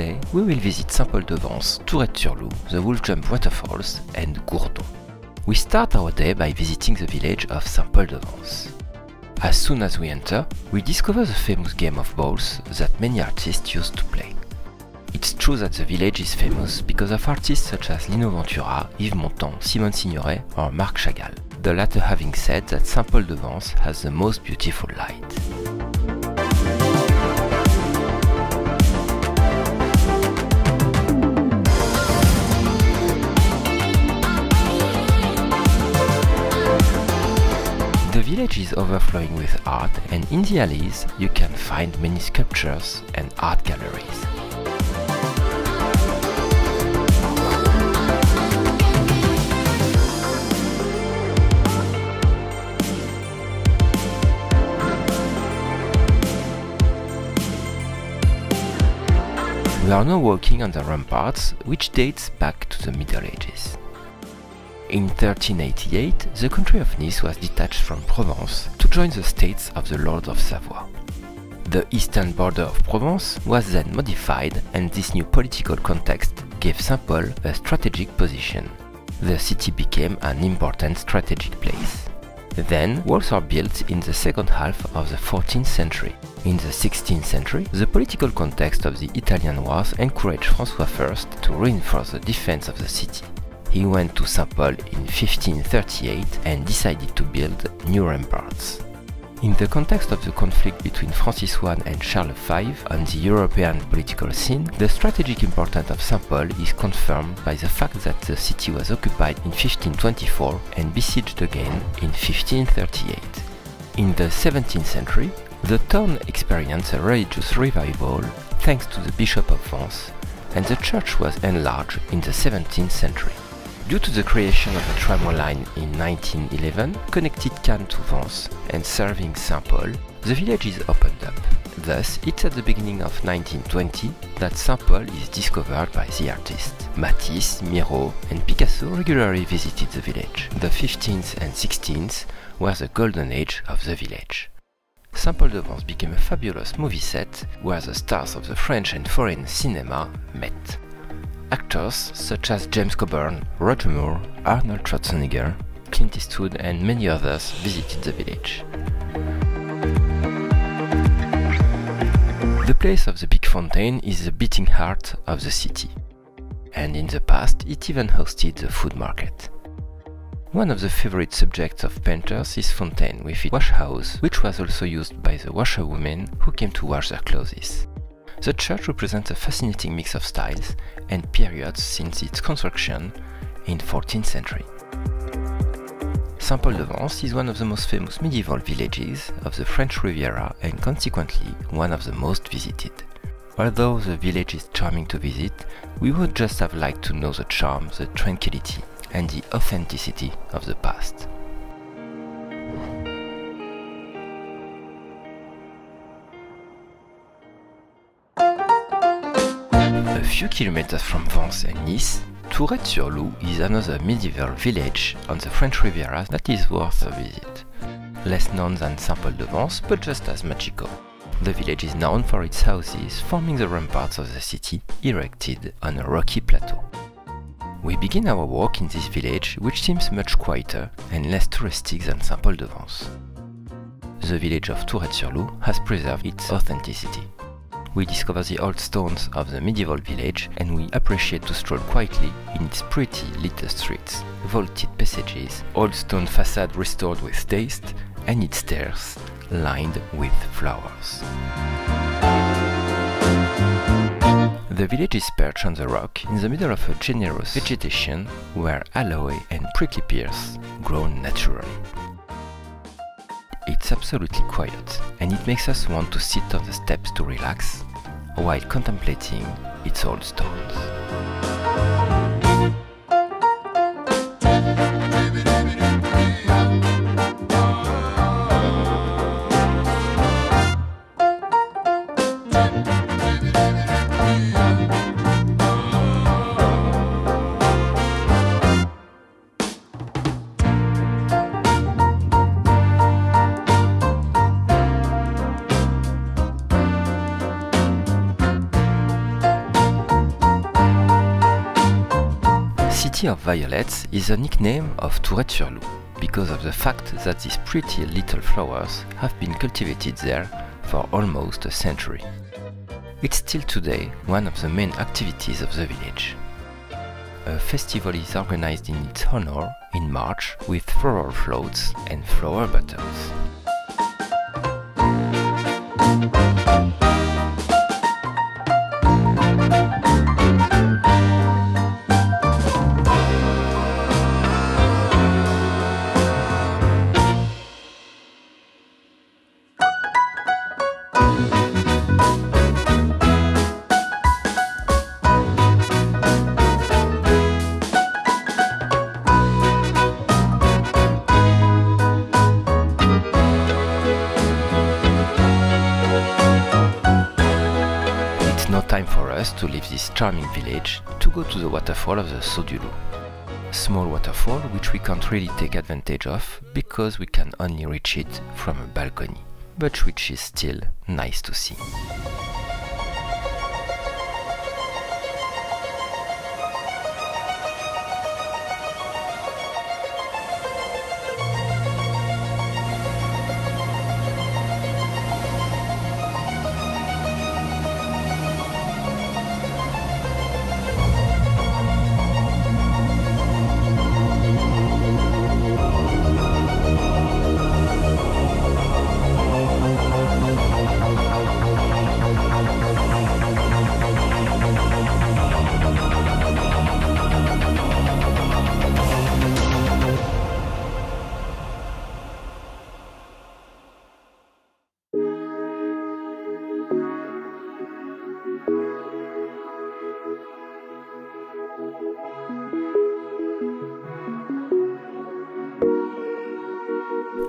Today we will visit Saint-Paul-de-Vence, Tourrettes-sur-Loup, the Wolf Jump waterfalls and Gourdon. We start our day by visiting the village of Saint-Paul-de-Vence. As soon as we enter, we discover the famous game of bowls that many artists used to play. It's true that the village is famous because of artists such as Lino Ventura, Yves Montand, Simone Signoret or Marc Chagall, the latter having said that Saint-Paul-de-Vence has the most beautiful light. The village is overflowing with art, and in the alleys you can find many sculptures and art galleries. We are now walking on the ramparts, which dates back to the Middle Ages. In 1388, the country of Nice was detached from Provence to join the states of the Lords of Savoy. The eastern border of Provence was then modified, and this new political context gave Saint-Paul a strategic position. The city became an important strategic place. Then, walls are built in the second half of the 14th century. In the 16th century, the political context of the Italian Wars encouraged François I to reinforce the defense of the city. He went to Saint-Paul in 1538 and decided to build new ramparts. In the context of the conflict between Francis I and Charles V on the European political scene, the strategic importance of Saint-Paul is confirmed by the fact that the city was occupied in 1524 and besieged again in 1538. In the 17th century, the town experienced a religious revival thanks to the Bishop of Vence, and the church was enlarged in the 17th century. Due to the creation of a tramway line in 1911, connected Cannes to Vence and serving Saint-Paul, the village is opened up. Thus, it's at the beginning of 1920 that Saint-Paul is discovered by the artists. Matisse, Miro and Picasso regularly visited the village. The 15th and 16th were the golden age of the village. Saint-Paul-de-Vence became a fabulous movie set where the stars of the French and foreign cinema met. Actors such as James Coburn, Roger Moore, Arnold Schwarzenegger, Clint Eastwood and many others visited the village. The place of the big fountain is the beating heart of the city, and in the past it even hosted the food market. One of the favorite subjects of painters is fontaine with its wash house, which was also used by the washerwomen who came to wash their clothes. The church represents a fascinating mix of styles and periods since its construction in the 14th century. Saint-Paul-de-Vence is one of the most famous medieval villages of the French Riviera and consequently one of the most visited. Although the village is charming to visit, we would just have liked to know the charm, the tranquility and the authenticity of the past. A few kilometers from Vence and Nice, Tourrettes-sur-Loup is another medieval village on the French Riviera that is worth a visit. Less known than Saint-Paul-de-Vence, but just as magical. The village is known for its houses forming the ramparts of the city, erected on a rocky plateau. We begin our walk in this village, which seems much quieter and less touristic than Saint-Paul-de-Vence. The village of Tourrettes-sur-Loup has preserved its authenticity. We discover the old stones of the medieval village and we appreciate to stroll quietly in its pretty little streets, vaulted passages, old stone facade restored with taste, and its stairs lined with flowers. The village is perched on the rock in the middle of a generous vegetation where aloe and prickly pears grow naturally. It's absolutely quiet, and it makes us want to sit on the steps to relax while contemplating its old stones. City of Violets is a nickname of Tourrettes-sur-Loup because of the fact that these pretty little flowers have been cultivated there for almost a century. It's still today one of the main activities of the village. A festival is organized in its honor in March with floral floats and flower battles. Time for us to leave this charming village to go to the waterfall of the Saut-du-Loup. Small waterfall which we can't really take advantage of because we can only reach it from a balcony, but which is still nice to see.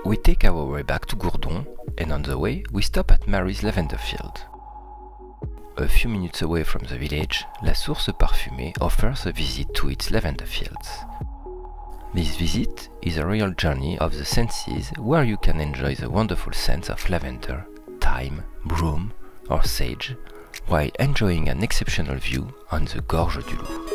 We take our way back to Gourdon, and on the way we stop at Mary's lavender field. A few minutes away from the village, La Source Parfumée offers a visit to its lavender fields. This visit is a real journey of the senses where you can enjoy the wonderful scents of lavender, thyme, broom or sage, while enjoying an exceptional view on the Gorge du Loup.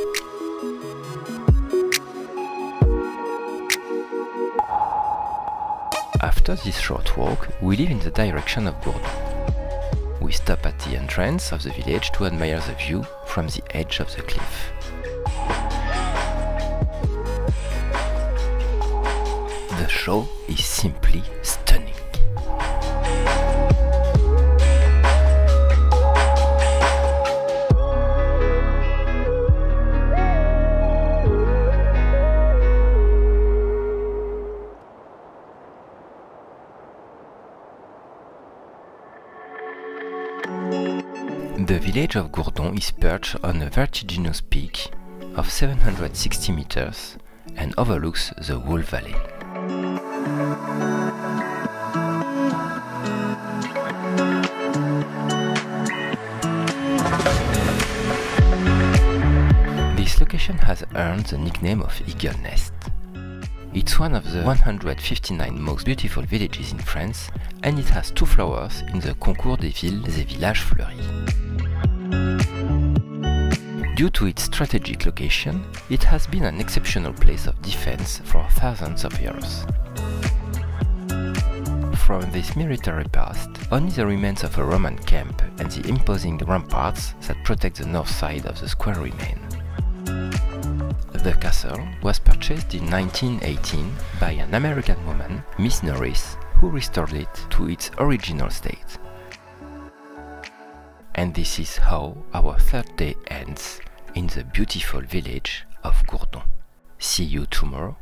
After this short walk, we leave in the direction of Gourdon. We stop at the entrance of the village to admire the view from the edge of the cliff. The show is simply stunning. The village of Gourdon is perched on a vertiginous peak of 760 meters and overlooks the whole valley. This location has earned the nickname of Eagle Nest. It's one of the 159 most beautiful villages in France, and it has two flowers in the Concours des villes et villages fleuris. Due to its strategic location, it has been an exceptional place of defense for thousands of years. From this military past, only the remains of a Roman camp and the imposing ramparts that protect the north side of the square remain. The castle was purchased in 1918 by an American woman, Miss Norris, who restored it to its original state. And this is how our third day ends in the beautiful village of Gourdon. See you tomorrow